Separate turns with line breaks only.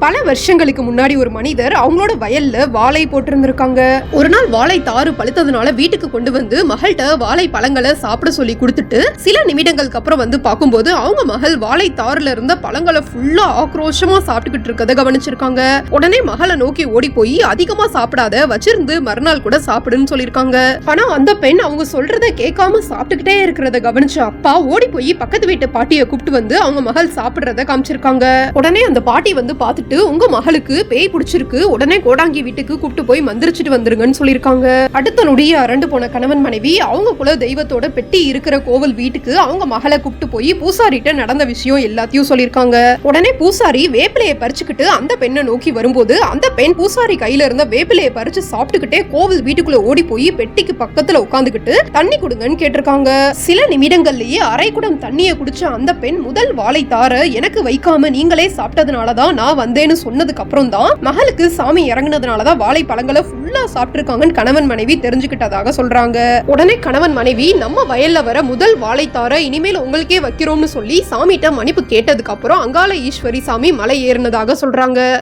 பல வருஷங்களுக்கு முன்னாடி ஒரு மனிதர் அவங்களோட வயல்ல வாழை போட்டிருந்திருக்காங்க. ஒரு நாள் வாழை தாறு பழுத்ததுனால வீட்டுக்கு கொண்டு வந்து மகள்கிட்ட வாழை பழங்களை சாப்பிட சொல்லி கொடுத்துட்டு சில நிமிடங்களுக்கு அப்புறம் வந்து பார்க்கும்போது அவங்க மகள் வாழை தாறுல இருந்த பழங்களை ஃபுல்லா ஆக்ரோஷமா சாப்பிட்டுக்கிட்டு இருக்கதை கவனிச்சிருக்காங்க. உடனே மகளை நோக்கி ஓடி போய் அதிகமா சாப்பிடாத, வச்சிருந்து மறுநாள் கூட சாப்பிடுன்னு சொல்லிருக்காங்க. ஆனா அந்த பெண் அவங்க சொல்றத கேட்காம சாப்பிட்டுக்கிட்டே இருக்கிறத கவனிச்ச அப்பா ஓடி போய் பக்கத்து வீட்டு பாட்டியை கூப்பிட்டு வந்து அவங்க மகள் சாப்பிடுறத காமிச்சிருக்காங்க. உடனே அந்த பாட்டி வந்து பார்த்துட்டு, உங்க மகளுக்கு பேய் பிடிச்சிருக்கு, உடனே கோடாங்கி வீட்டுக்கு கூப்பிட்டு போய் மந்திரிச்சிட்டு வந்துருங்கன்னு சொல்லிருக்காங்க. அடுத்த நொடியே அரண்டு போன கணவன் மனைவி அவங்க குல தெய்வத்தோட பெட்டி இருக்கிற கோவில் வீட்டுக்கு அவங்க மகளை கூப்பிட்டு போய் பூசாரிட்ட நடந்த விஷயம் எல்லாத்தையும் சொல்லிருக்காங்க. உடனே பூசாரி வேப்பிலையை பறிச்சுக்கிட்டு அந்த பெண்ணை நோக்கி வரும்போது அந்த பெண் பூசாரி கையில இருந்த வேப்பிலையை பறிச்சு சாப்பிட்டுக்கிட்டே கோவில் வீட்டுக்குள்ள ஓடி போய் பெட்டிக்கு பக்கத்துல உட்காந்துக்கிட்டு தண்ணி கொடுங்கன்னு கேட்டிருக்காங்க. சில நிமிடங்கள்லயே அரை குடம் தண்ணியை குடிச்ச அந்த பெண் முதல் வாழை தார எனக்கு வைக்காம நீங்களே சாப்பிட்டதுனாலதான் நான் வந்தேன்னு சொன்னதுக்கு அப்புறம் தான் மகளுக்கு சாமி இறங்குனதுனாலதான் வாழை பழங்களை ஃபுல்லா சாப்பிட்டிருக்காங்கன்னு கணவன் மனைவி தெரிஞ்சுக்கிட்டதாக சொல்றாங்க. உடனே கணவன் மனைவி நம்ம வயல்ல வர முதல் வாழை தார இனிமேல் உங்களுக்கே வைக்கிறோம்னு சொல்லி சாமிகிட்ட மன்னிப்பு கேட்டதுக்கு அப்புறம் அங்காள ஈஸ்வரி சாமி மலை ஏறினதாக சொல்றாங்க.